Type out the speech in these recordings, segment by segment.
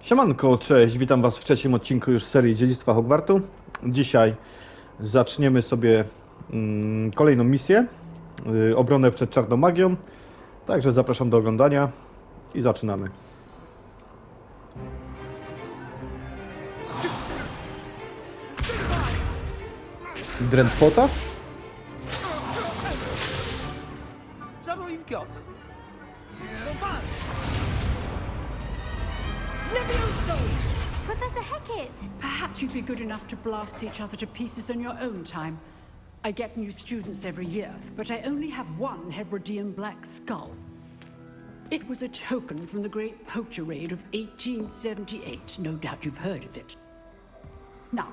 Siemanko, cześć, witam was w trzecim odcinku już serii Dziedzictwa Hogwartu. Dzisiaj zaczniemy sobie kolejną misję, obronę przed czarną magią. Także zapraszam do oglądania i zaczynamy. Drętwota? Professor Hecat! Perhaps you'd be good enough to blast each other to pieces on your own time. I get new students every year, but I only have one Hebridean black skull. It was a token from the Great Poacher Raid of 1878. No doubt you've heard of it. Now,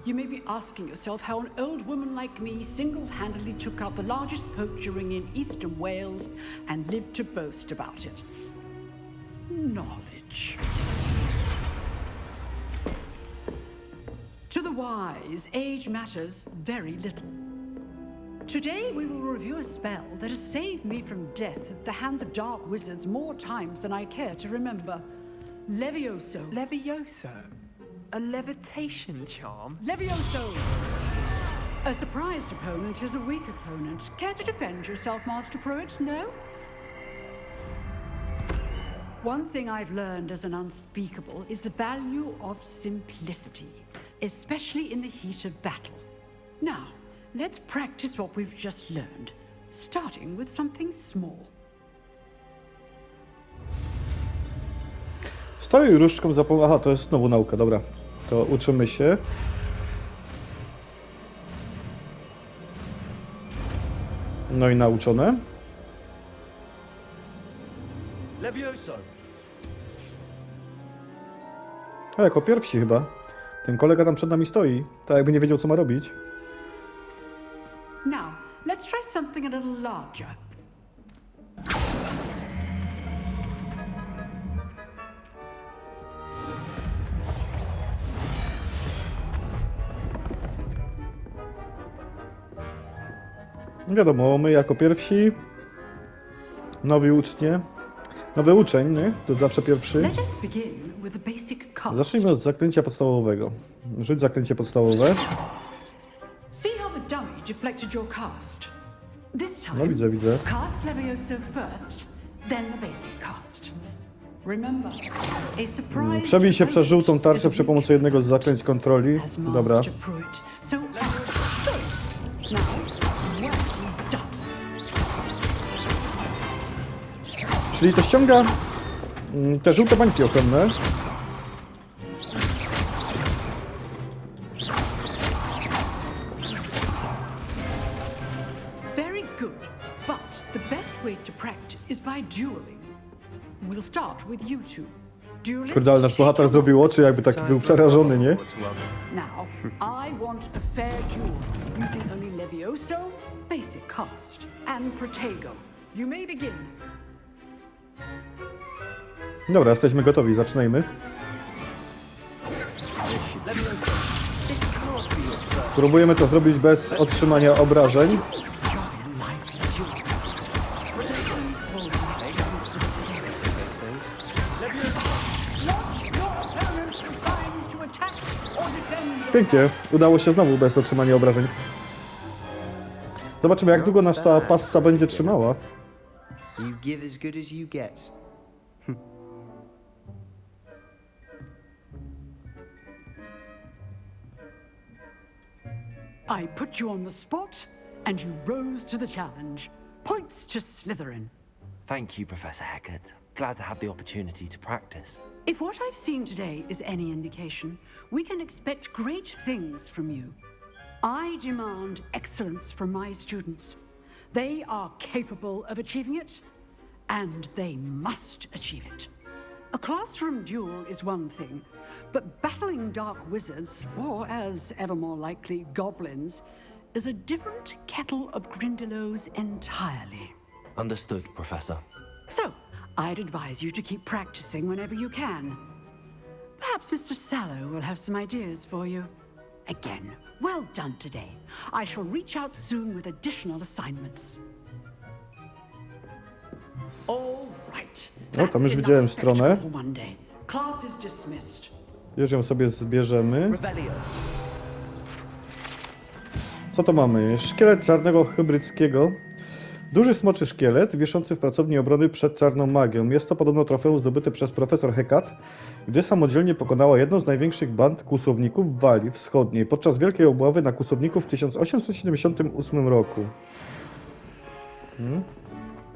you may be asking yourself how an old woman like me single-handedly took out the largest poacher ring in eastern Wales and lived to boast about it. Knowledge. To the wise, age matters very little. Today we will review a spell that has saved me from death at the hands of dark wizards more times than I care to remember. Levioso. Levioso? A levitation charm? Levioso! A surprised opponent is a weak opponent. Care to defend yourself, Master Pruitt? No? One thing I've learned as an unspeakable is the value of simplicity, especially in the heat of battle. Now, let's practice what we've just learned, starting with something small. Stoję różdżką za... Aha, to jest znowu nauka, dobra. To uczymy się. No i nauczone. Levioso! A jako pierwsi chyba. Ten kolega tam przed nami stoi, tak jakby nie wiedział, co ma robić. Now, let's try something a little larger. Wiadomo, my jako pierwsi, nowy uczeń, nie? To zawsze pierwszy. Let us begin with the basic cast. Zacznijmy od zaklęcia podstawowego. Rzuć zaklęcie podstawowe. See how the dummy deflected your cast. This time, No widzę. cast Levioso first, then the basic cast. Remember, a surprise. Przebij się przez żółtą tarczę przy pomocy jednego z zaklęć kontroli. Dobra. So, now, well done. Czyli to ściąga te żółte bańki ochronne. Very good, but the best way to practice is by dueling. We'll start with you two. Duelists, Kurde, ale nasz bohater zrobił oczy, jakby taki był przerażony, nie? Now, I want a fair duel, using only Levioso, basic cast, and Protego. You may begin. Dobra, jesteśmy gotowi, zaczynajmy. Próbujemy to zrobić bez otrzymania obrażeń. Pięknie, udało się znowu bez otrzymania obrażeń. Zobaczymy, jak długo nasza passa będzie trzymała. You give as good as you get. I put you on the spot, and you rose to the challenge. Points to Slytherin. Thank you, Professor Hecat. Glad to have the opportunity to practice. If what I've seen today is any indication, we can expect great things from you. I demand excellence from my students. They are capable of achieving it, and they must achieve it. A classroom duel is one thing, but battling dark wizards, or as ever more likely, goblins, is a different kettle of Grindylows entirely. Understood, Professor. So, I'd advise you to keep practicing whenever you can. Perhaps Mr. Sallow will have some ideas for you. Again, well done today. I shall reach out soon with additional assignments. All right. O, tam już That's widziałem enough stronę. spectacle for one day. Class is dismissed. Już ją sobie zbierzemy. Revelio. Co to mamy? Szkielet czarnego hybrydzkiego. Duży smoczy szkielet, wiszący w pracowni obrony przed czarną magią. Jest to podobno trofeum zdobyte przez profesor Hecat, gdy samodzielnie pokonała jedną z największych band kłusowników w Walii Wschodniej podczas wielkiej obławy na kłusowników w 1878 roku.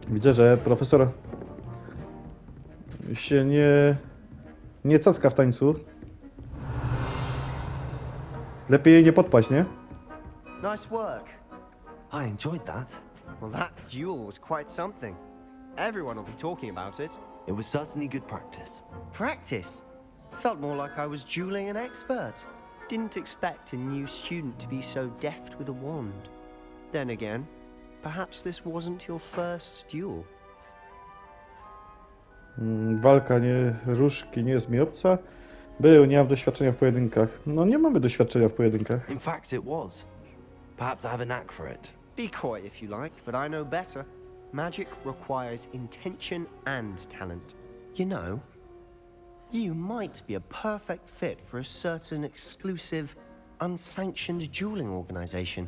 Widzę, że profesor się nie cacka w tańcu. Lepiej jej nie podpaść, nie? Nice work. I enjoyed that. Well, that duel was quite something. Everyone will be talking about it. It was certainly good practice. Practice? Felt more like I was dueling an expert. Didn't expect a new student to be so deft with a wand. Then again, perhaps this wasn't your first duel. Walka różki nie jest mi obca. Nie mam doświadczenia w pojedynkach. No nie mamy doświadczenia w pojedynkach. In fact, it was. Perhaps I have a knack for it. Be coy if you like, but I know better. Magic requires intention and talent. You know, you might be a perfect fit for a certain exclusive, unsanctioned dueling organization.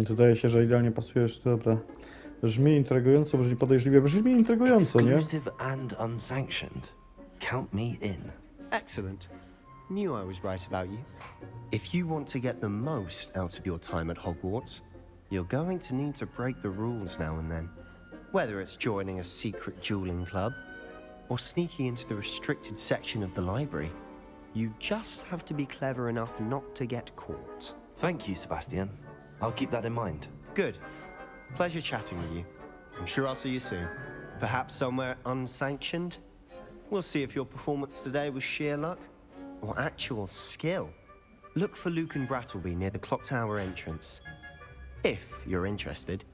Zdaje się, że idealnie pasujesz. Dobra. Brzmi intrygująco, brzmi podejrzliwie. Brzmi intrygująco, nie? Exclusive and unsanctioned. Count me in. Excellent. Knew I was right about you. If you want to get the most out of your time at Hogwarts, you're going to need to break the rules now and then. Whether it's joining a secret dueling club, or sneaking into the restricted section of the library, you just have to be clever enough not to get caught. Thank you, Sebastian. I'll keep that in mind. Good. Pleasure chatting with you. I'm sure I'll see you soon. Perhaps somewhere unsanctioned? We'll see if your performance today was sheer luck or actual skill. Look for Luke and Brattleby near the clock tower entrance. If you're interested.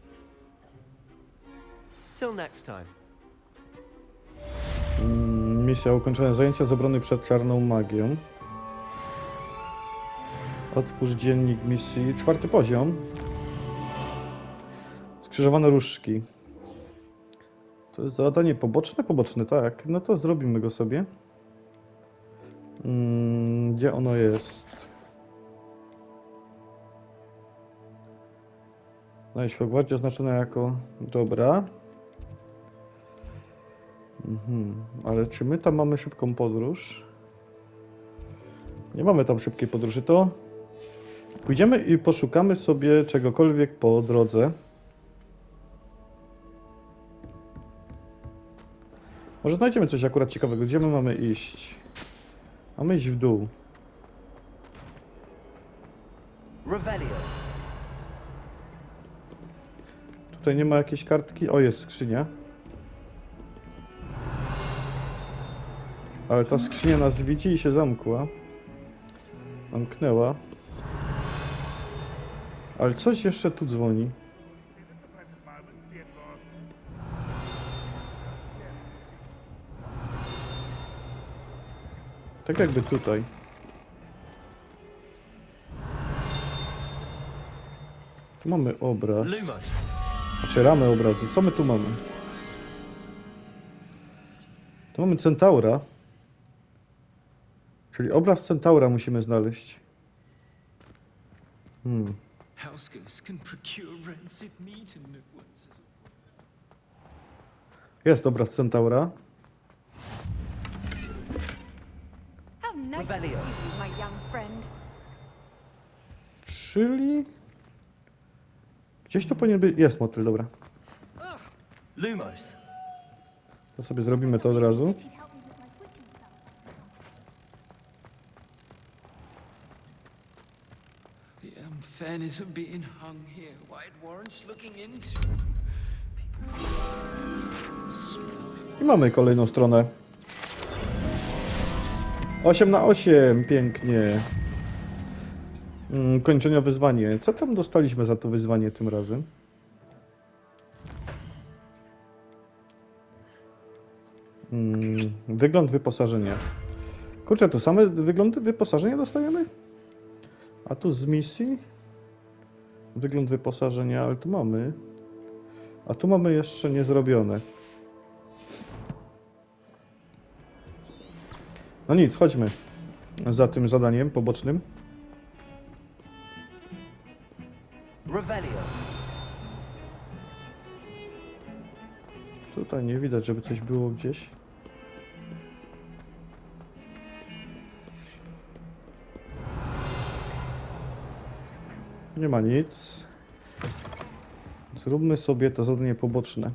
Till next time. Misja ukończona. Zajęcia z obrony przed czarną magią. Otwórz dziennik misji. 4. poziom. Skrzyżowane różdżki. To jest zadanie poboczne? Poboczne, tak. No to zrobimy go sobie. Gdzie ono jest? Znaleźć w Hogwarcie oznaczone jako... Dobra. Ale czy my tam mamy szybką podróż? Nie mamy tam szybkiej podróży, to... Pójdziemy i poszukamy sobie czegokolwiek po drodze. Może znajdziemy coś akurat ciekawego. Gdzie my mamy iść? Mamy iść w dół. Revelio. Tutaj nie ma jakiejś kartki. O, jest skrzynia. Ale ta skrzynia nas widzi i się zamkła. Zamknęła. Ale coś jeszcze tu dzwoni. Tak jakby tutaj. Tu mamy obraz. Znaczy ramę obrazu. Co my tu mamy? Tu mamy centaura. Czyli obraz centaura musimy znaleźć. Jest obraz centaura. How nice to see you, my young friend. Czyli... Gdzieś to powinien być... Jest motyl, dobra. Lumos. To sobie zrobimy to od razu. The unfairness of being hung here. Why it warrants looking into. I mamy kolejną stronę. 8 na 8, pięknie. Kończenia wyzwanie. Co tam dostaliśmy za to wyzwanie tym razem? Wygląd wyposażenia. Kurczę, tu same wyglądy wyposażenia dostajemy? A tu z misji? Wygląd wyposażenia, ale tu mamy. A tu mamy jeszcze niezrobione. No nic, chodźmy za tym zadaniem pobocznym. Revelio. Tutaj nie widać, żeby coś było gdzieś. Nie ma nic. Zróbmy sobie to zadanie poboczne.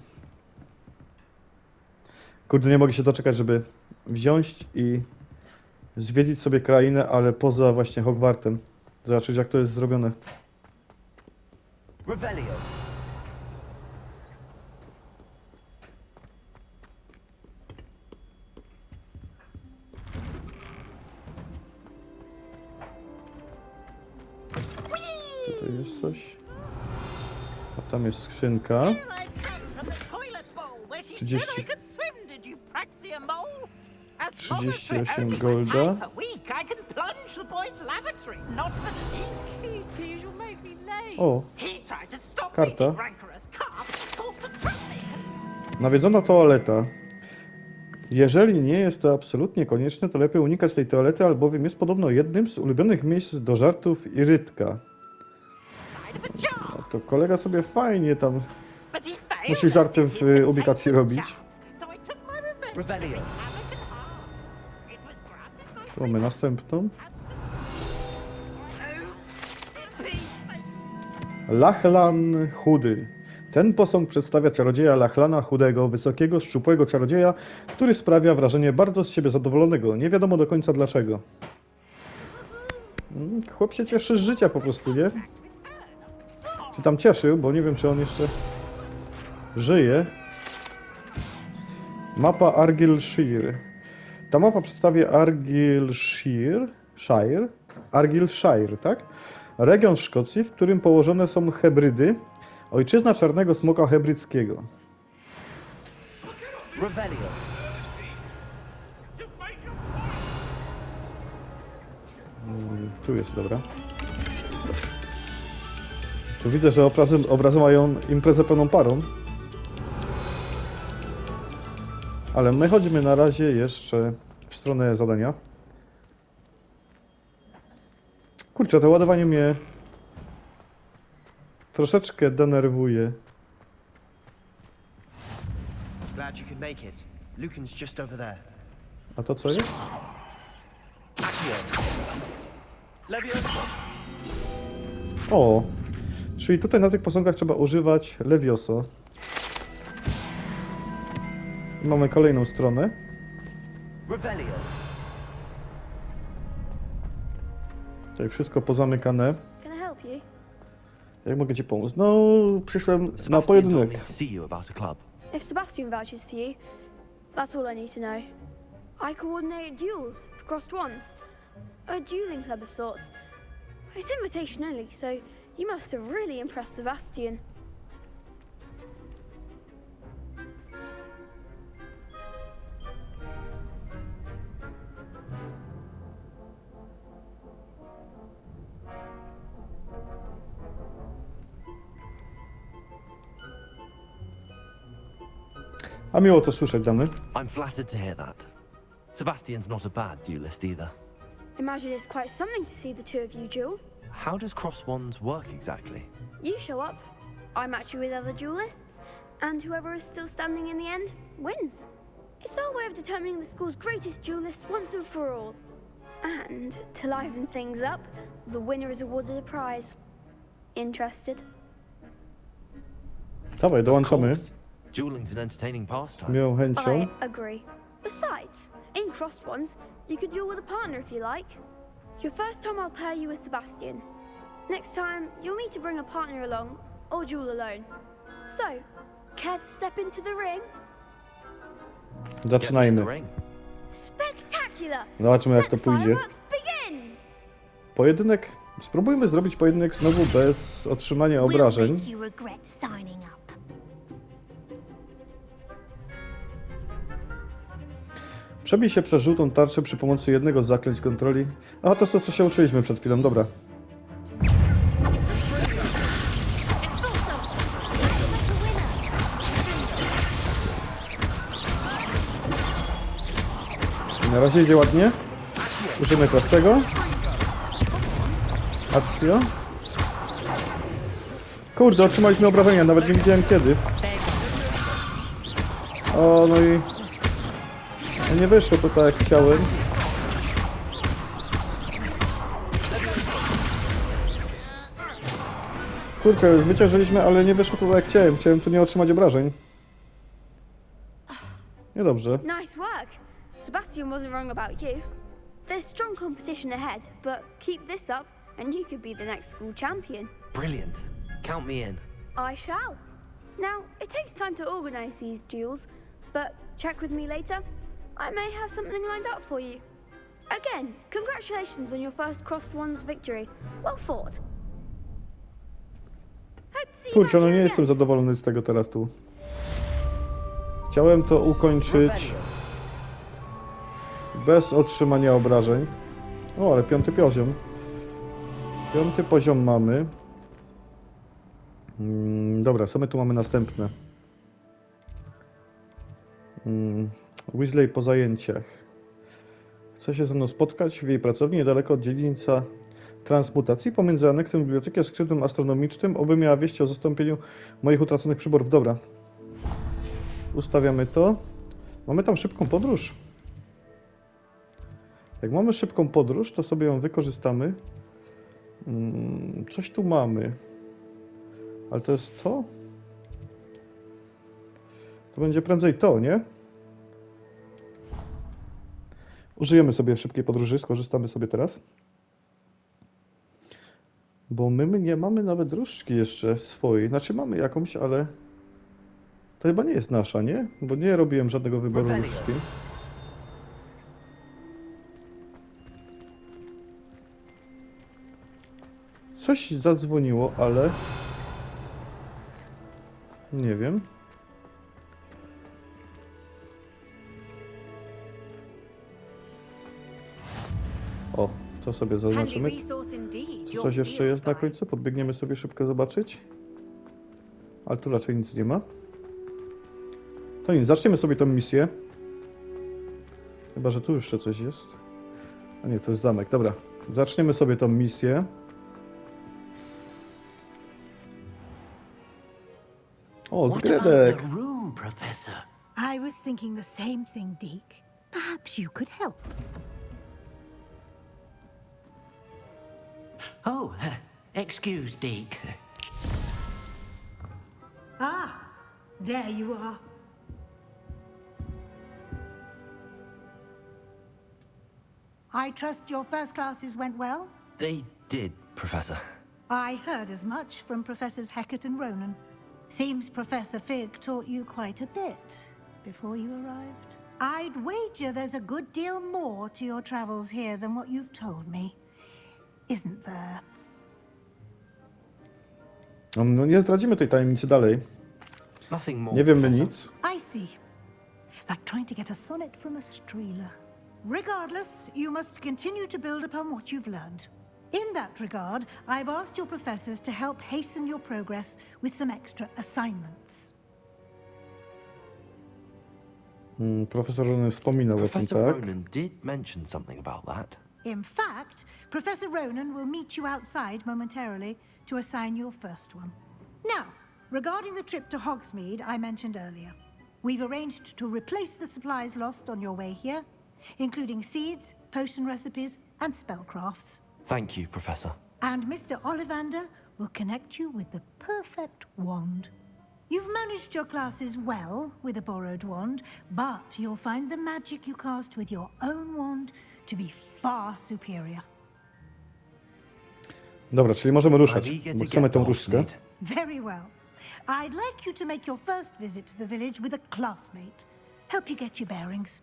Kurde, nie mogę się doczekać, żeby wziąć i zwiedzić sobie krainę, ale poza właśnie Hogwartem. Zobaczyć, jak to jest zrobione. Revelio. Tutaj jest coś. A tam jest skrzynka. 38 golda. O, karta. Nawiedzona toaleta. Jeżeli nie jest to absolutnie konieczne, to lepiej unikać tej toalety, albowiem jest podobno jednym z ulubionych miejsc do żartów i Rytka. No to kolega sobie fajnie tam musi żarty w ubikacji robić. Revelio. Tu mamy następną. Lachlan Chudy. Ten posąg przedstawia czarodzieja Lachlana Chudego, wysokiego, szczupłego czarodzieja, który sprawia wrażenie bardzo z siebie zadowolonego. Nie wiadomo do końca dlaczego. Chłop się cieszy z życia po prostu, nie? Czy tam cieszył, bo nie wiem, czy on jeszcze żyje. Mapa Argyllshire. Ta mapa przedstawia Argyllshire, tak? Region w Szkocji, w którym położone są Hebrydy, ojczyzna czarnego smoka hebryckiego. Revelio. Tu jest, dobra. Tu widzę, że obrazy mają imprezę pełną parą. Ale my chodzimy na razie jeszcze w stronę zadania. Kurczę, to ładowanie mnie troszeczkę denerwuje. Glad you could make it. Lucan's just over there. A to co jest? Akcją. Levioso. O! Czyli tutaj na tych posągach trzeba używać Levioso. I mamy kolejną stronę. Revelio. Tutaj wszystko pozamykane. Can I help you? Jak mogę ci pomóc? No, przyszłem na Sebastian told pojedynek. me to see you about a club. If Sebastian vouches for you, that's all I need to know. I coordinate duels for crossed wands. A dueling club of sorts. It's invitation only, so you must have really impressed Sebastian. A miło to słyszeć, damy. I'm flattered to hear that. Sebastian's not a bad duelist either. Imagine it's quite something to see the two of you duel. How does cross wands work exactly? You show up, I match you with other duelists, and whoever is still standing in the end wins. It's our way of determining the school's greatest duelist once and for all. And to liven things up, the winner is awarded a prize. Interested? Dawaj, dołączamy. Of course. Dueling's an entertaining pastime. Miłą chęcią. I agree. Besides, in crossed ones, you could duel with a partner if you like. Your first time I'll pair you with Sebastian. Next time, you'll need to bring a partner along, or duel alone. So, care to step into the ring? Get me in Zaczynajmy. the ring. Spectacular! Zobaczymy, jak to Let pójdzie. fireworks begin! Pojedynek. Spróbujmy zrobić pojedynek znowu bez otrzymania obrażeń. you regret signing up. Przebij się przez żółtą tarczę przy pomocy jednego z zaklęć kontroli. A to jest to, co się uczyliśmy przed chwilą, dobra. Na razie idzie ładnie. Użyjmy prostego. Akcja. Kurde, otrzymaliśmy obrażenia, nawet nie widziałem kiedy. O, no i... No nie wyszło to tak jak chciałem. Kurczę, wyciążyliśmy, ale nie wyszło to tak jak chciałem. Chciałem tu nie otrzymać obrażeń. Niedobrze. Nice work. Sebastian wasn't wrong about you. There's strong competition ahead, but keep this up and you could be the next school champion. Brilliant. Count me in. I shall. Now, it takes time to organize these duels, but check with me later. I may have something lined up for you. Again, congratulations on your first Crossed Wands victory. Well fought. Hope to see you back Kurczę, no nie here jestem again. zadowolony z tego teraz tu. Chciałem to ukończyć bez otrzymania obrażeń. O, ale 5. poziom. 5. poziom mamy. Dobra, co my tu mamy następne? Weasley po zajęciach. Chce się ze mną spotkać w jej pracowni niedaleko od dziedzińca transmutacji pomiędzy aneksem biblioteki a skrzydłem astronomicznym, oby miała wieści o zastąpieniu moich utraconych przyborów. Dobra. Ustawiamy to. Mamy tam szybką podróż. Jak mamy szybką podróż, to sobie ją wykorzystamy. Coś tu mamy. Ale to jest to? To będzie prędzej to, nie? Użyjemy sobie szybkiej podróży, skorzystamy sobie teraz. Bo my nie mamy nawet różdżki jeszcze swojej. Znaczy mamy jakąś, ale... To chyba nie jest nasza, nie? Bo nie robiłem żadnego wyboru różdżki. Coś zadzwoniło, ale... Nie wiem. O, to sobie Handy zaznaczymy. resource indeed. Czy Your coś jeszcze field jest na guide. końcu? Podbiegniemy sobie szybko zobaczyć. Ale tu raczej nic nie ma. To nic, zaczniemy sobie tą misję. Chyba, że tu jeszcze coś jest. A nie, to jest zamek, dobra. Zaczniemy sobie tą misję. O, What about zgredek! the room, Professor? I was thinking the same thing, Deke. Perhaps you could help. Oh, excuse, Deke. Ah, there you are. I trust your first classes went well? They did, Professor. I heard as much from Professors Hecat and Ronan. Seems Professor Fig taught you quite a bit before you arrived. I'd wager there's a good deal more to your travels here than what you've told me. Isn't there? No nie zdradzimy tej tajemnicy dalej. Nothing more, Nie wiemy Professor. nic. I see. Like trying to get a sonnet from a streeler. Regardless, you must continue to build upon what you've learned. In that regard, I've asked your professors to help hasten your progress with some extra assignments. Profesor Ronan wspominał o tym, Professor tak? Ronan did mention something about that. In fact, Professor Ronan will meet you outside momentarily to assign your first one. Now, regarding the trip to Hogsmeade I mentioned earlier, we've arranged to replace the supplies lost on your way here, including seeds, potion recipes, and spellcrafts. Thank you, Professor. And Mr. Ollivander will connect you with the perfect wand. You've managed your classes well with a borrowed wand, but you'll find the magic you cast with your own wand to be far superior. Dobra, czyli możemy ruszać, I'm eager bo to chcemy get tą to różdżkę. Hogsmeade. Very well. I'd like you to make your first visit to the village with a classmate. Help you get your bearings.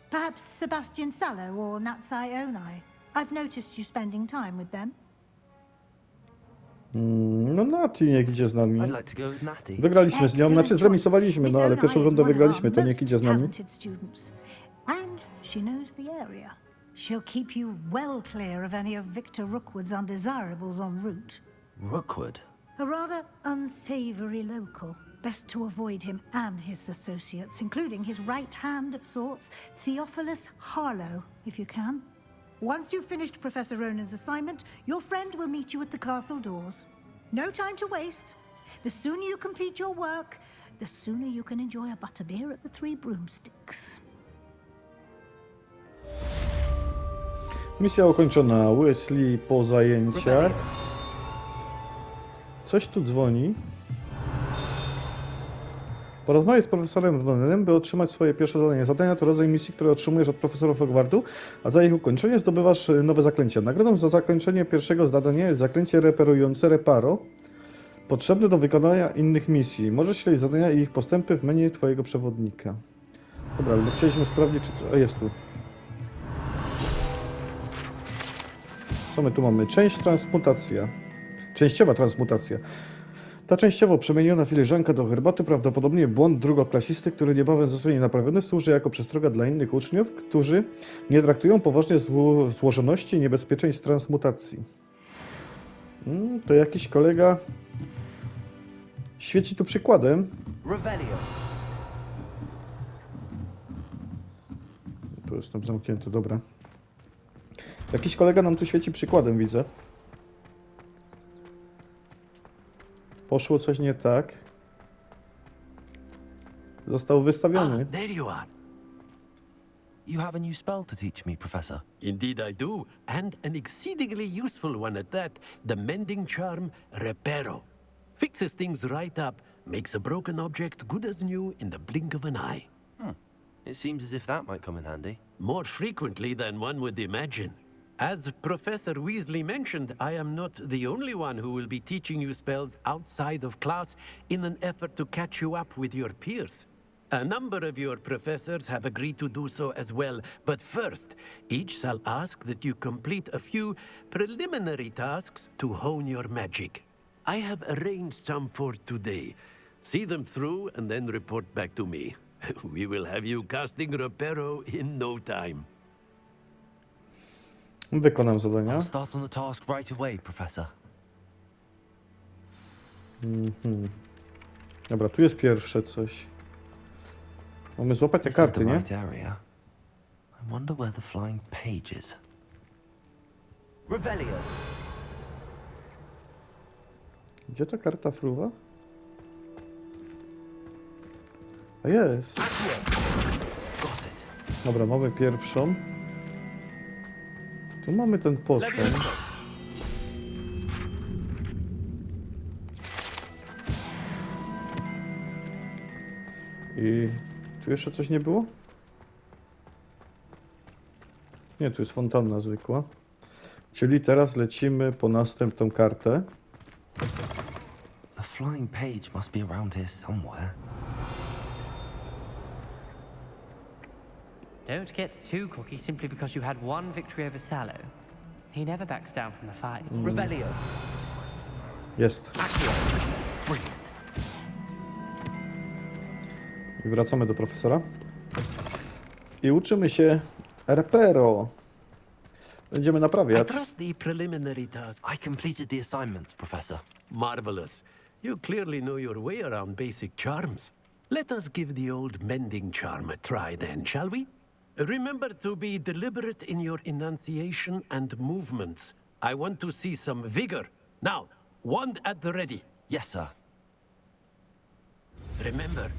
Perhaps Sebastian Sallow or Natsai Onai. I've noticed you spending time with them. No Nati niech idzie z nami. I'd like to go with Natty. Wygraliśmy z nią, Excellent znaczy choice. zremisowaliśmy, Miss no ale Onai pierwszą is rundę one of wygraliśmy, our to niech most idzie z nami. talented students. And she knows the area. She'll keep you well clear of any of Victor Rookwood's undesirables en route. Rookwood. A rather unsavory local. best to avoid him and his associates, including his right hand of sorts, Theophilus Harlow, if you can. Once you've finished Professor Ronan's assignment, your friend will meet you at the castle doors. No time to waste. The sooner you complete your work, the sooner you can enjoy a butterbeer at the Three Broomsticks. Misja ukończona. Wesley po zajęciach. Coś tu dzwoni. Porozmawiaj z profesorem Ronanem, by otrzymać swoje pierwsze zadanie. Zadania to rodzaj misji, które otrzymujesz od profesorów Hogwartu, a za ich ukończenie zdobywasz nowe zaklęcia. Nagrodą za zakończenie pierwszego zadania jest zaklęcie reperujące reparo, potrzebne do wykonania innych misji. Możesz śledzić zadania i ich postępy w menu twojego przewodnika. Dobra, ale chcieliśmy sprawdzić, czy... O, jest tu. Co my tu mamy? Transmutacja. Częściowa transmutacja. Ta częściowo przemieniona filiżanka do herbaty, prawdopodobnie błąd drugoklasisty, który niebawem zostanie naprawiony, służy jako przestroga dla innych uczniów, którzy nie traktują poważnie złożoności i niebezpieczeństw transmutacji. To jakiś kolega świeci tu przykładem. Tu jestem zamknięty, dobra. Jakiś kolega nam tu świeci przykładem, widzę. Poszło coś nie tak. Został wystawiony. There you are. You have a new spell to teach me, Professor. Indeed I do, and an exceedingly useful one at that. The mending charm, Reparo. Fixes things right up, makes a broken object good as new in the blink of an eye. It seems as if that might come in handy. More frequently than one would imagine. As Professor Weasley mentioned, I am not the only one who will be teaching you spells outside of class in an effort to catch you up with your peers. A number of your professors have agreed to do so as well, but first, each shall ask that you complete a few preliminary tasks to hone your magic. I have arranged some for today. See them through and then report back to me. We will have you casting Reparo in no time. Wykonam zadania. I'll start on the task right away, Professor. Dobra, tu jest pierwsze coś. Mamy złapać te This is karty, the nie? right area. I wonder where the flying page is. Gdzie ta karta fruwa? A jest. Got it. Dobra, mamy pierwszą. Tu mamy ten potion. I tu jeszcze coś nie było? Nie, tu jest fontanna zwykła. Czyli teraz lecimy po następną kartę. The flying page must be around here somewhere. Don't get too cocky simply because you had one victory over Sallow. He never backs down from the fight. Jest. Brilliant. I wracamy do profesora. I uczymy się Reparo. Będziemy I naprawiać. trust the preliminary task. I completed the assignments, Professor. Marvelous. You clearly know your way around basic charms. Let us give the old mending charm a try then, shall we? Remember to be deliberate in your enunciation and movements. I want to see some vigor. Now, wand at the ready. Yes, sir. Remember,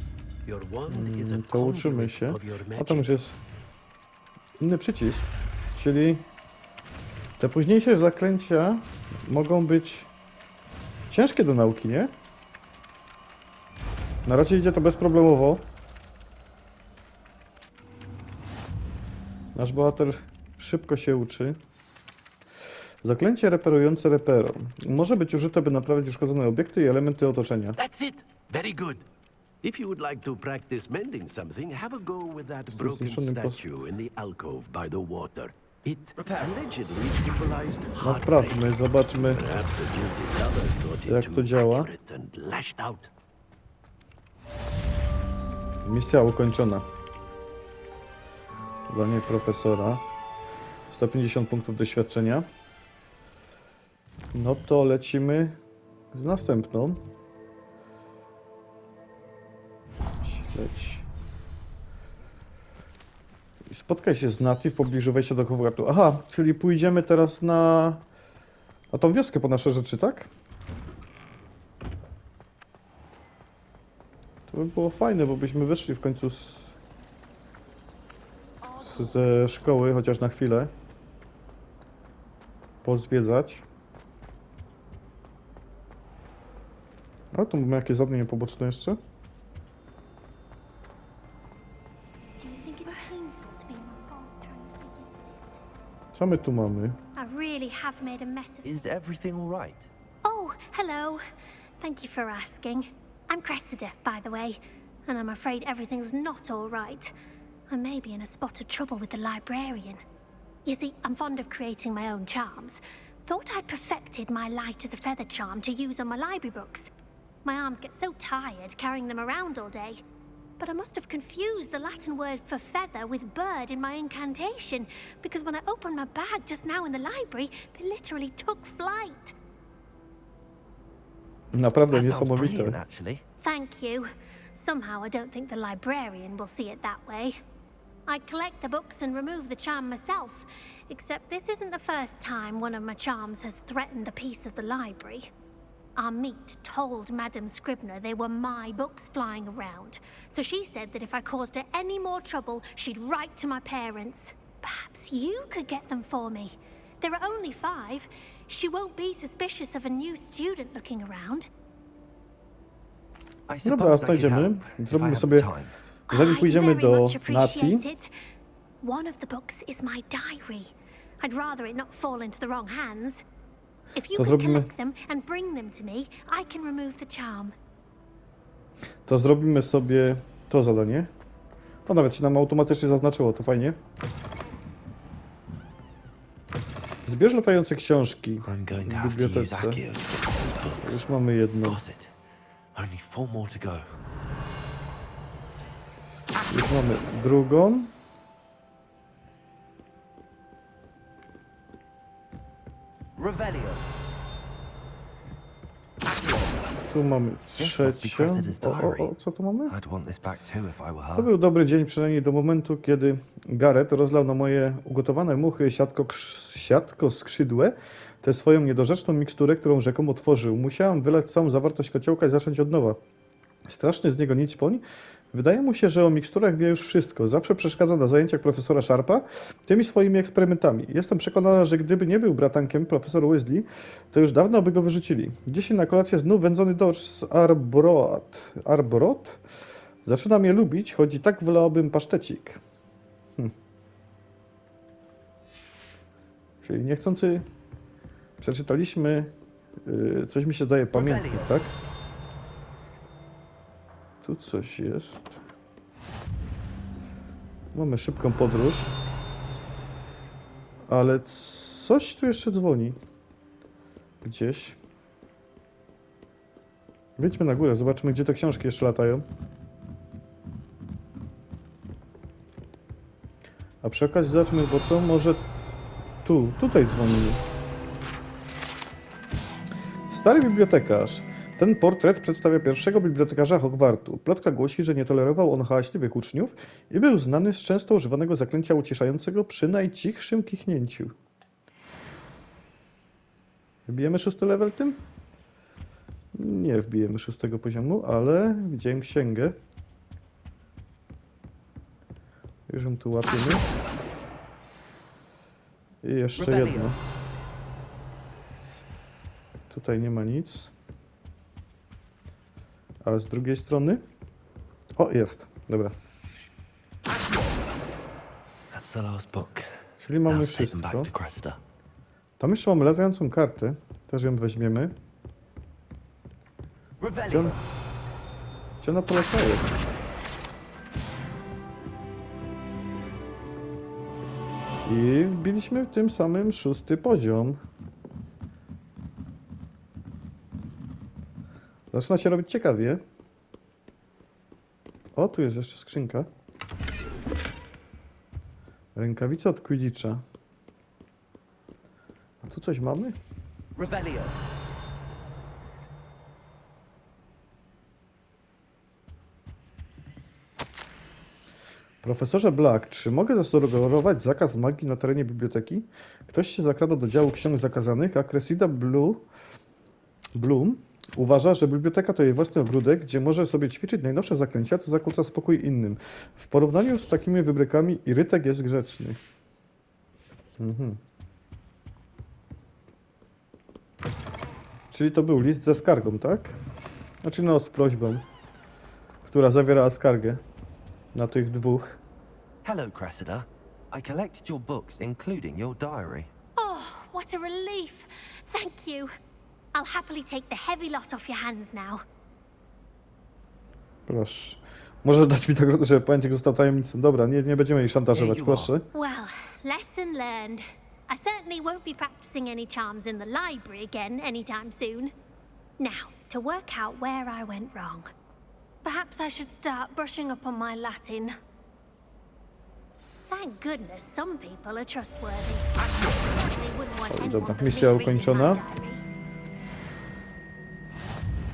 your wand is a To uczymy conduit się. of your A tam już magic. jest inny przycisk. Czyli te późniejsze zaklęcia mogą być ciężkie do nauki, nie? Na razie idzie to bezproblemowo. Nasz bohater szybko się uczy. Zaklęcie reperujące repero. Może być użyte, by naprawić uszkodzone obiekty i elementy otoczenia. That's it. Very good. If you would like to practice mending something, have a go with that broken statue in the alcove by the water. It allegedly symbolized No heartbreak. sprawdźmy, zobaczmy, Perhaps the guilty lover thought jak it to too działa. accurate and lashed out. Misja ukończona. Zadanie profesora. 150 punktów doświadczenia. No to lecimy z następną. Leć. Spotkaj się z Nati w pobliżu wejścia do Hogwartu. Aha, czyli pójdziemy teraz na tą wioskę po nasze rzeczy, tak? To by było fajne, bo byśmy wyszli w końcu ze szkoły, chociaż na chwilę. Pozwiedzać. O, tu mamy jakieś zadanie poboczne jeszcze. Co my tu mamy? I really have made a mess of... Is everything all right? Oh, hello. Thank you for asking. I'm Cressida, by the way, and I'm afraid everything's not all right. I may be in a spot of trouble with the librarian. You see, I'm fond of creating my own charms. Thought I'd perfected my light as a feather charm to use on my library books. My arms get so tired carrying them around all day. But I must have confused the Latin word for feather with bird in my incantation, because when I opened my bag just now in the library, they literally took flight. Naprawdę That sounds brilliant, niesamowite. actually. Thank you. Somehow I don't think the librarian will see it that way. I collect the books and remove the charm myself, except this isn't the first time one of my charms has threatened the peace of the library. Our meet told Madame Scribner they were my books flying around, so she said that if I caused her any more trouble, she'd write to my parents. Perhaps you could get them for me. There are only 5. She won't be suspicious of a new student looking around. I Dobra, suppose I could znajdziemy. help if I Zrobimy have the sobie, time. zanim I'd pójdziemy very do much appreciate Nati, it. One of the books is my diary. I'd rather it not fall into the wrong hands. If you To could zrobimy- collect them and bring them to me, I can remove the charm. to zrobimy sobie to zadanie. O, nawet się nam automatycznie zaznaczyło, to fajnie. Zbierz latające książki I'm going to w have to use bibliotece. Akcio's books. Już mamy jedną. Got it. Only 4 more to go. Już mamy drugą. Revelio. Tu mamy This must be trzecią. Cressida's diary. Co tu mamy? I'd want this back too if I were To her. był dobry dzień, przynajmniej do momentu, kiedy Gareth rozlał na moje ugotowane muchy siatko skrzydłe tę swoją niedorzeczną miksturę, którą rzekomo tworzył. Musiałam wylać całą zawartość kociołka i zacząć od nowa. Straszny z niego nicpoń. Wydaje mu się, że o miksturach wie już wszystko. Zawsze przeszkadza na zajęciach profesora Sharpa tymi swoimi eksperymentami. Jestem przekonana, że gdyby nie był bratankiem profesor Weasley, to już dawno by go wyrzucili. Dzisiaj na kolację znów wędzony dorsz z Arborot. Zaczyna mnie lubić, choć i tak wolałbym pasztecik. Czyli niechcący przeczytaliśmy, coś mi się zdaje pamiętnik, tak? Tu coś jest. Mamy szybką podróż. Ale coś tu jeszcze dzwoni. Gdzieś. Wyjdźmy na górę, zobaczmy, gdzie te książki jeszcze latają. A przy okazji zobaczmy, bo to może tutaj dzwonimy. Stary bibliotekarz. Ten portret przedstawia pierwszego bibliotekarza Hogwartu. Plotka głosi, że nie tolerował on hałaśliwych uczniów i był znany z często używanego zaklęcia uciszającego przy najcichszym kichnięciu. Wbijemy 6. level tym? Nie wbijemy 6. poziomu, ale widziałem księgę. Już ją tu łapiemy. I jeszcze jedno. Tutaj nie ma nic. Ale z drugiej strony... O, jest. Dobra. That's the last book. Czyli mamy Now take them wszystko. back to Cressida. Tam jeszcze mamy latającą kartę. Też ją weźmiemy. Revelio. Gdzie ona poleciała? I wbiliśmy w tym samym 6. poziom. Zaczyna się robić ciekawie. O, tu jest jeszcze skrzynka. Rękawica od Quidditcha. A tu coś mamy? Revelio. Profesorze Black, czy mogę zasugerować zakaz magii na terenie biblioteki? Ktoś się zakrada do działu ksiąg zakazanych, a Cressida Bloom uważa, że biblioteka to jej własny ogródek, gdzie może sobie ćwiczyć najnowsze zaklęcia, to zakłóca spokój innym. W porównaniu z takimi wybrykami Irytek jest grzeczny. Mhm. Czyli to był list ze skargą, tak? Znaczy no, z prośbą, która zawierała skargę na tych dwóch. Hello, Cressida. I collected your books, including your diary. Oh, what a relief. Thank you. I'll happily take the heavy lot off your hands now. Proszę. Może dać mi nagrodę, że pamiętnik został tajemnicą. Dobra, nie będziemy jej szantażować, proszę. Well, lesson learned. I certainly won't be practicing any charms in the library again anytime soon. Now, to work out where I went wrong. Perhaps I should start brushing up on my Latin. Thank goodness some people are trustworthy. They wouldn't want anyone Dobra, but me misja reading my ukończona. diary.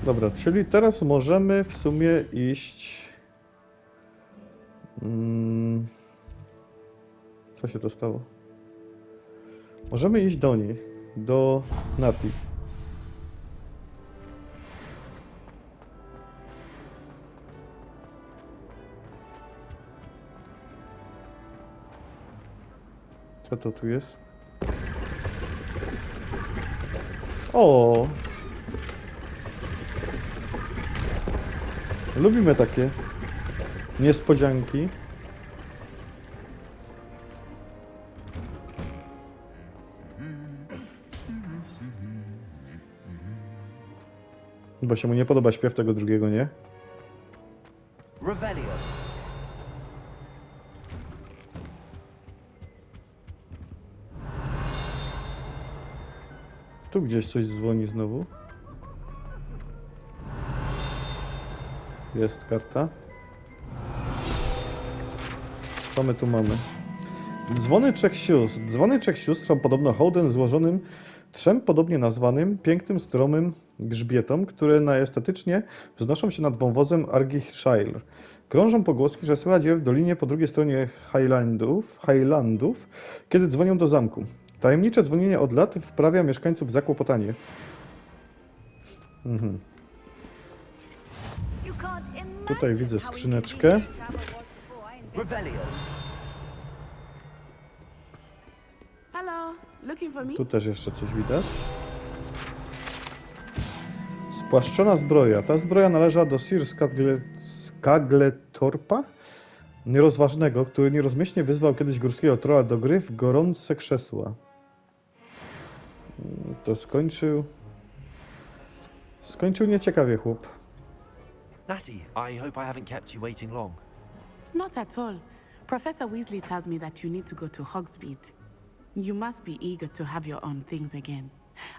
Dobra, czyli teraz możemy w sumie iść... Co się to stało? Możemy iść do niej, do Nati. Co to tu jest? O! Lubimy takie niespodzianki. Bo się mu nie podoba śpiew tego drugiego, nie? Revelio. Tu gdzieś coś dzwoni znowu. Jest karta. Co my tu mamy? Dzwony trzech sióstr. Dzwony trzech sióstr są podobno hołdem złożonym trzem podobnie nazwanym, pięknym, stromym grzbietom, które najestetycznie wznoszą się nad wąwozem Argyllshire. Krążą pogłoski, że słychać je w dolinie po drugiej stronie Highlandów, kiedy dzwonią do zamku. Tajemnicze dzwonienie od lat wprawia mieszkańców w zakłopotanie. Mhm. Tutaj widzę skrzyneczkę. Revelio. Hello, looking for me? Tu też jeszcze coś widać. Spłaszczona zbroja. Ta zbroja należała do Sir Skagletorpa, nierozważnego, który nierozmyślnie wyzwał kiedyś górskiego trolla do gry w gorące krzesła. To skończył nieciekawie chłop. Natty, I hope I haven't kept you waiting long. Not at all. Professor Weasley tells me that you need to go to Hogsmeade. You must be eager to have your own things again.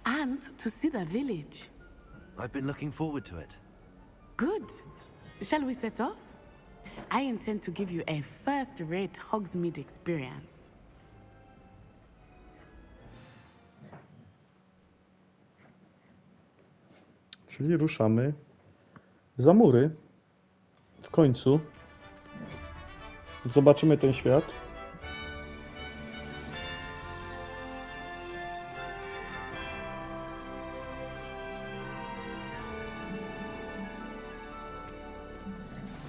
And to see the village. I've been looking forward to it. Good. Shall we set off? I intend to give you a first-rate Hogsmeade experience. Czyli ruszamy za mury. W końcu zobaczymy ten świat.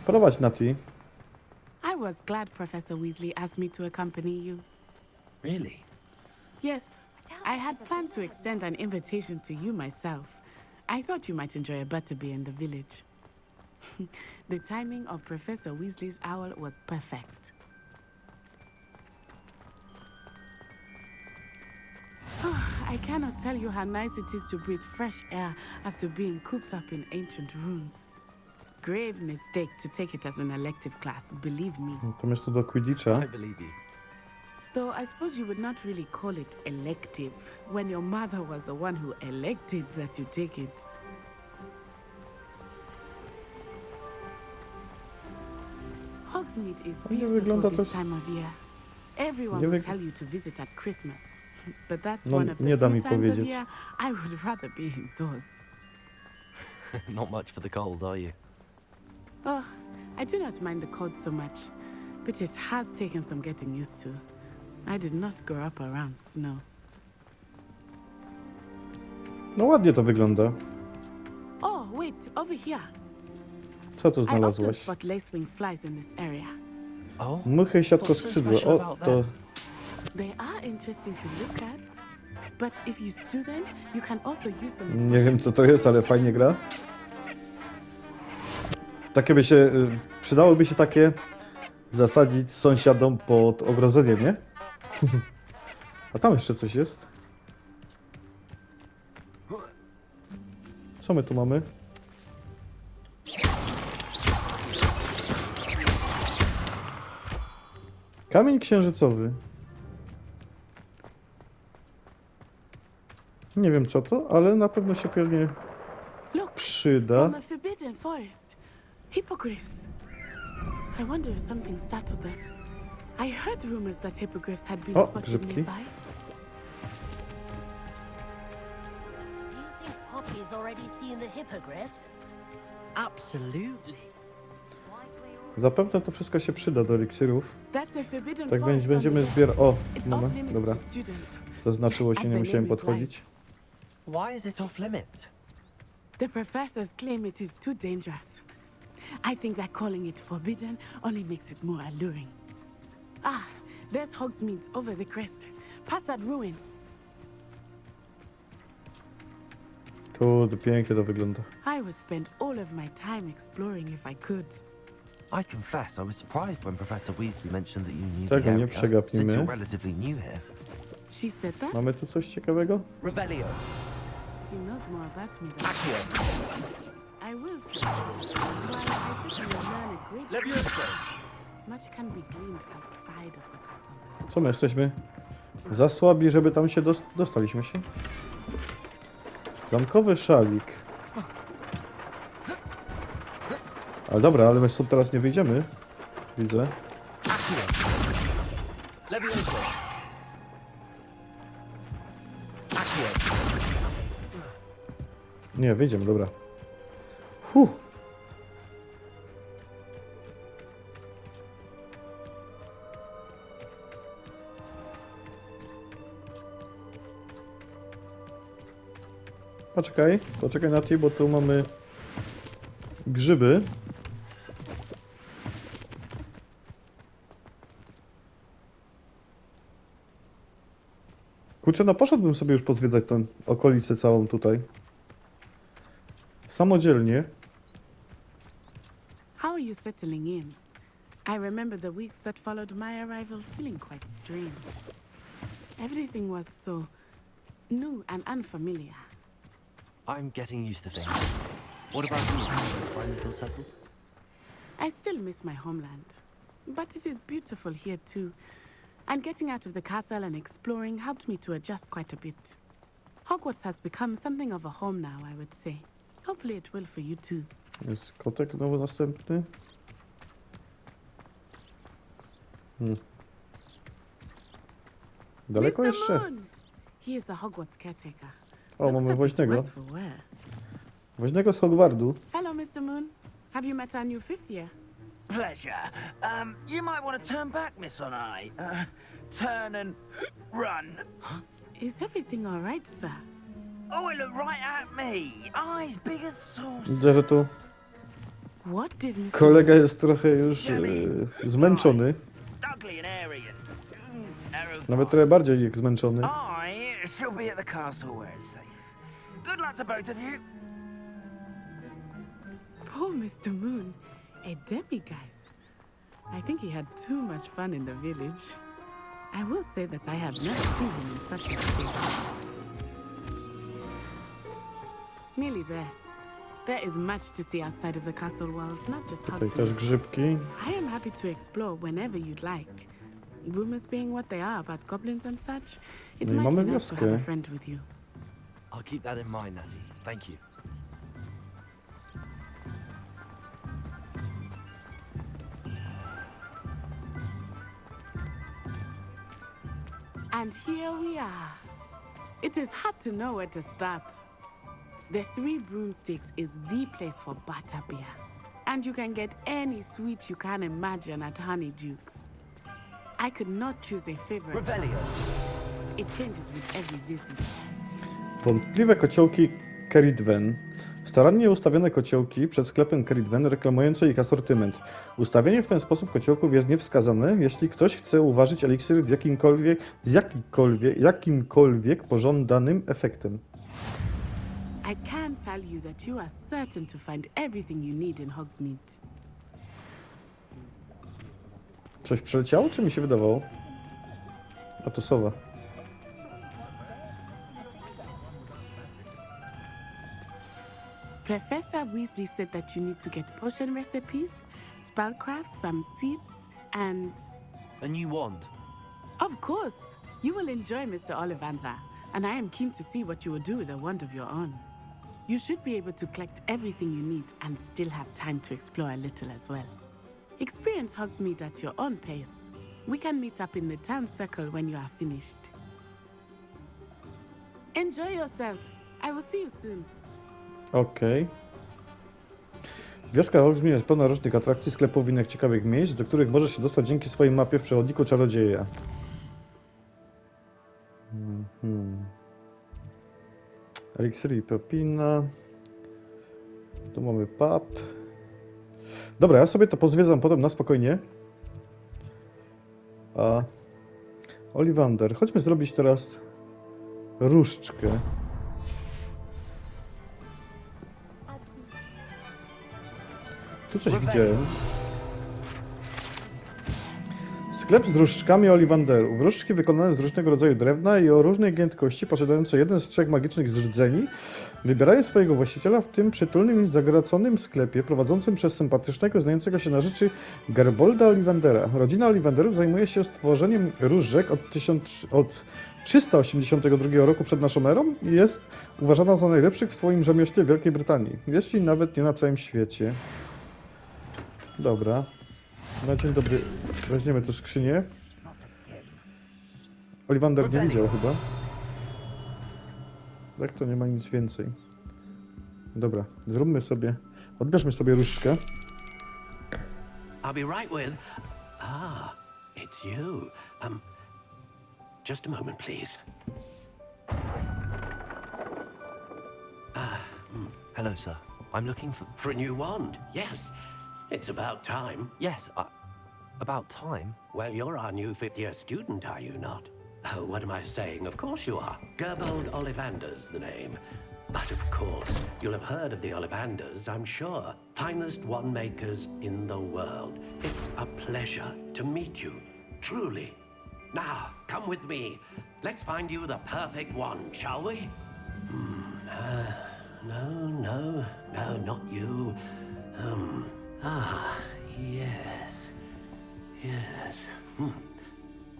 Prowadź, Nati. I was glad Professor Weasley asked me to accompany you. Really? Yes, I had planned to extend an invitation to you myself. I thought you might enjoy a butterbeer in the village. The timing of Professor Weasley's owl was perfect. I cannot tell you how nice it is to breathe fresh air after being cooped up in ancient rooms. Grave mistake to take it as an elective class, believe me. Natomiast tu do Quidditcha. I believe you. Though I suppose you would not really call it elective when your mother was the one who elected that you take it. Hogsmeade is beautiful this time of year. Everyone will tell you to visit at Christmas, but that's one of the few times of year I would rather be indoors. Not much for the cold, are you? Oh, I do not mind the cold so much, but it has taken some getting used to. I did not grow up around snow. No ładnie to wygląda. Oh, wait, over here. Co tu I often znalazłaś? spot lacewing flies in this area. Oh, Mychy, siatko, what's so skrzydło. special O, about to... that? They are interesting to look at, but if you stew them, you can also use them in Nie wiem co to jest, ale fajnie gra. Takie by się... Przydałoby się takie zasadzić sąsiadom pod ogrodzeniem, nie? A tam jeszcze coś jest. Co my tu mamy? Kamień księżycowy. Nie wiem co to, ale na pewno się pewnie Look, przyda. from the forbidden forest. Hippogriffs. I wonder if something startled them. I heard rumors that hippogriffs had been O, spotted grzybki. nearby. Do you think Poppy's already seen the hippogriffs? Absolutely. Zapewne to wszystko się przyda do eliksirów. That's the forbidden Tak forest będziemy on the zbierać. O, left. It's mamy, off limits dobra. to students. Zaznaczyło się, As nie the musiałem name podchodzić. implies. Why is it off limits? The professors claim it is too dangerous. I think that calling it forbidden only makes it more alluring. Ah, there's Hogsmeade over the crest. Past that ruin. Kurde, pięknie to wygląda. I would spend all of my time exploring if I could. I confess, I was surprised when Professor Weasley mentioned that you knew Tego the nie area, przegapnimy. since you're relatively new here. She said that? Mamy tu coś ciekawego? Revelio. She knows more about me than Accio. I will say. While I certainly learn a great Leviosa. much can be gleaned outside of the castle. Co my jesteśmy? Za słabi, żeby tam się dostaliśmy się? Zamkowy szalik. Ale dobra, ale my stąd teraz nie wyjdziemy. Widzę. Leviosa. Accio. Nie, wyjdziemy, dobra. Poczekaj na ty, bo tu mamy grzyby. Kurczę, no poszedłbym sobie już pozwiedzać tę okolicę całą tutaj. Samodzielnie. How are you settling in? I remember the weeks that followed my arrival feeling quite strange. Everything was so new and unfamiliar. I'm getting used to things. What about you? Finally feel settled? I still miss my homeland, but it is beautiful here too. And getting out of the castle and exploring helped me to adjust quite a bit. Hogwarts has become something of a home now, I would say. Hopefully it will for you too. Jest kotek znowu następny. Daleko Mr. jeszcze? Moon! He is the Hogwarts caretaker. O, Looks mamy a bit woźnego. worse for wear. Woźnego z Hogwartu. Hello, Mr. Moon. Have you met our new fifth year? Pleasure. You might want to turn back, Miss Onai. Turn and run. Is everything all right, sir? Oh, it looked right at me. Eyes big as saucers. Widzę, że tu What did Mr. kolega jest trochę już zmęczony. Ugly and airy and terrifying. Nawet trochę bardziej jak zmęczony. I shall be at the castle where it's safe. Good luck to both of you. Poor Mr. Moon. A demiguise. I think he had too much fun in the village. I will say that I have never seen him in such a state. Nearly there. There is much to see outside of the castle walls, not just Tutaj też Hogsmeade. grzybki. I am happy to explore whenever you'd like. Rumors being what they are about goblins and such, it No i might mamy be nice to have a wioskę. friend with you. I'll keep that in mind, Natty. Thank you. And here we are. It is hard to know where to start. The Three Broomsticks is the place for butterbeer. And you can get any sweet you can imagine at Honeyduke's. I could not choose a favorite. Revelio. It changes with every visit. Wątpliwe kociołki Keridwen. Starannie ustawione kociołki przed sklepem Keridwen reklamujące ich asortyment. Ustawienie w ten sposób kociołków jest niewskazane, jeśli ktoś chce uważać eliksiry z jakimkolwiek pożądanym efektem. I can tell you that you are certain to find everything you need in Hogsmeade. Coś przeleciało, czy mi się wydawało? A to sowa. Professor Weasley said that you need to get potion recipes, spellcrafts, some seeds, and... A new wand. Of course! You will enjoy Mr. Ollivander, and I am keen to see what you will do with a wand of your own. You should be able to collect everything you need and still have time to explore a little as well. Experience Hogsmeade at your own pace. We can meet up in the town circle when you are finished. Enjoy yourself. I will see you soon. Okej. Wioska Hogsmeade jest pełna różnych atrakcji, sklepów i innych ciekawych miejsc, do których możesz się dostać dzięki swojej mapie w przewodniku czarodzieja. Eliksiry i Pepina. Tu mamy pub. Dobra, ja sobie to pozwiedzam potem na spokojnie. A Ollivander, chodźmy zrobić teraz różdżkę. Tu coś widziałem. Sklep z różdżkami Ollivanderów. Różdżki wykonane z różnego rodzaju drewna i o różnej giętkości, posiadające jeden z 3 magicznych zrdzeni, wybierają swojego właściciela w tym przytulnym i zagraconym sklepie prowadzącym przez sympatycznego, znającego się na rzeczy Gerbolda Ollivandera. Rodzina Ollivanderów zajmuje się stworzeniem różdżek od 382 roku przed naszą erą i jest uważana za najlepszych w swoim rzemiośle w Wielkiej Brytanii, jeśli nawet nie na całym świecie. Dobra. Na dzień dobry weźmiemy tę skrzynię. Ollivander nie widział chyba. Tak, to nie ma nic więcej. Dobra, zróbmy sobie... Odbierzmy sobie różdżkę. I'll be right with... Ah, it's you. Just a moment, please. Hello, sir. I'm looking For a new wand, yes. It's about time. Yes, about time? Well, you're our new 5th-year student, are you not? Oh, what am I saying? Of course you are. Gerbold Ollivander's the name. But of course, you'll have heard of the Ollivanders, I'm sure. Finest wand makers in the world. It's a pleasure to meet you, truly. Now, come with me. Let's find you the perfect wand, shall we? No, not you. Yes.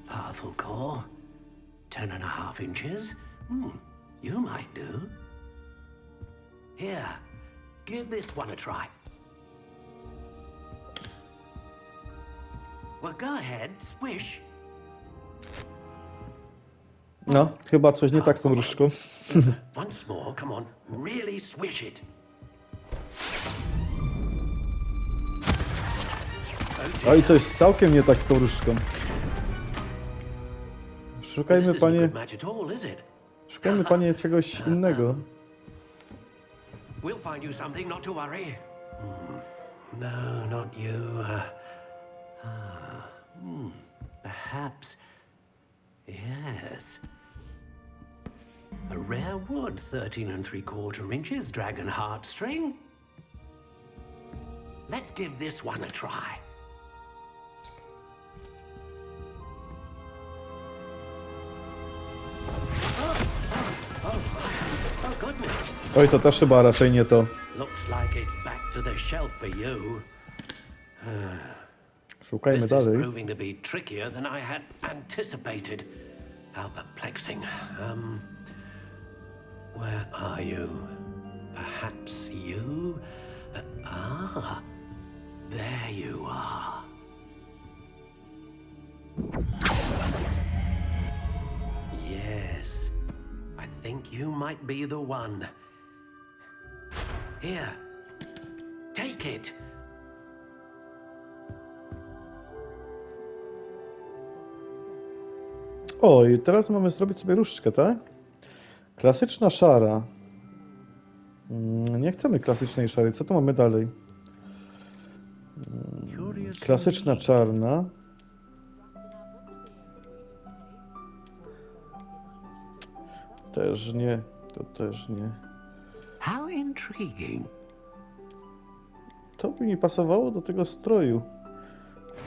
Powerful core. 10.5 inches. You might do. Here, give this one a try. Well, go ahead, swish. No, chyba coś nie tak z tą różdżką. Once more, come on, really swish it. Oj, coś całkiem nie tak z tą różdżką. Szukajmy, panie, czegoś innego. We'll find you something, not to worry. No, not you. Perhaps. Yes. A rare wood, 13 3/4 inches, dragon heartstring. Let's give this one a try. Oh goodness. Oj, to też chyba raczej nie to. Looks like it's back to the shelf for you. Szukajmy This is dalej. proving to be trickier than I had anticipated. How perplexing. Where are you? Perhaps you? There you are. Yes, I think you might be the one. Here, take it. O, i teraz mamy zrobić sobie różdżkę, tak? Klasyczna szara. Nie chcemy klasycznej szarej. Co tu mamy dalej? Klasyczna czarna. Też nie. To też nie. How intriguing. To by mi pasowało do tego stroju,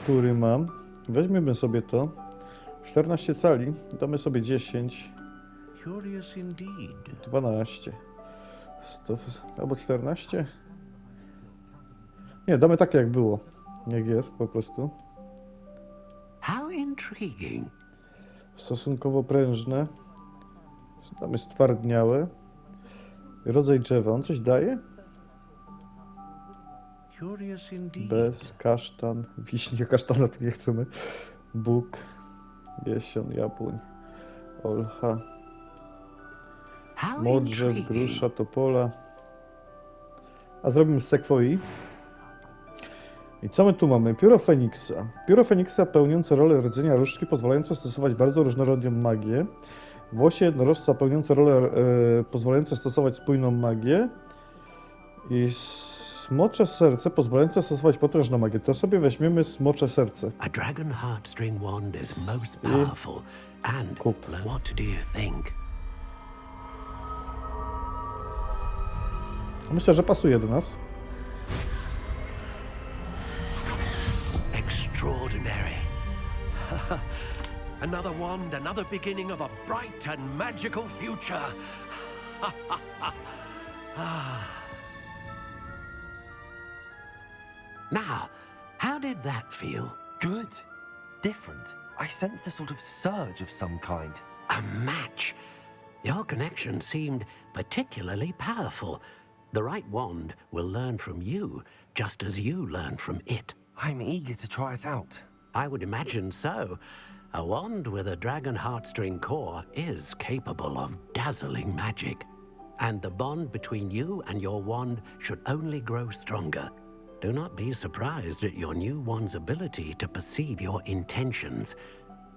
który mam. Weźmiemy sobie to. 14 cali. Damy sobie 10. 12. 100, albo 14? Nie, damy takie jak było. Jak jest po prostu. How intriguing. Stosunkowo prężne. Damy stwardniałe. Rodzaj drzewa. On coś daje? Bez, kasztan, wiśnie, kasztana to nie chcemy. Bóg, jesion, jabłoń, olcha, modrze, grusza, topola. A zrobimy z sekwoi. I co my tu mamy? Pióro Feniksa. Pióro Feniksa pełniące rolę rdzenia różdżki, pozwalające stosować bardzo różnorodną magię. Włosie jednorożca pełniące rolę pozwalające stosować spójną magię. I smocze serce pozwalające stosować potężną magię. To sobie weźmiemy smocze serce. A dragon heartstring wand is most powerful. And what do you think? Myślę, że pasuje do nas. Extraordinary. Another wand, another beginning of a bright and magical future. Now, how did that feel? Good. Different. I sensed a sort of surge of some kind. A match. Your connection seemed particularly powerful. The right wand will learn from you, just as you learn from it. I'm eager to try it out. I would imagine so. A wand with a dragon heartstring core is capable of dazzling magic. And the bond between you and your wand should only grow stronger. Do not be surprised at your new wand's ability to perceive your intentions,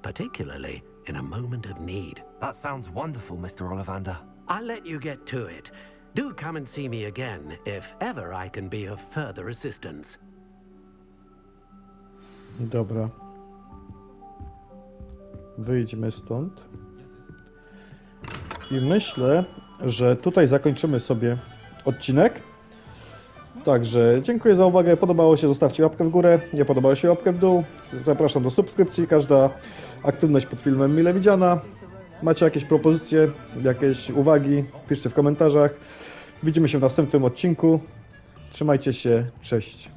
particularly in a moment of need. That sounds wonderful, Mr. Ollivander. I'll let you get to it. Do come and see me again if ever I can be of further assistance. Dobra. Wyjdźmy stąd. I myślę, że tutaj zakończymy sobie odcinek. Także dziękuję za uwagę. Podobało się, zostawcie łapkę w górę. Nie podobało się, łapkę w dół. Zapraszam do subskrypcji. Każda aktywność pod filmem mile widziana. Macie jakieś propozycje, jakieś uwagi? Piszcie w komentarzach. Widzimy się w następnym odcinku. Trzymajcie się. Cześć.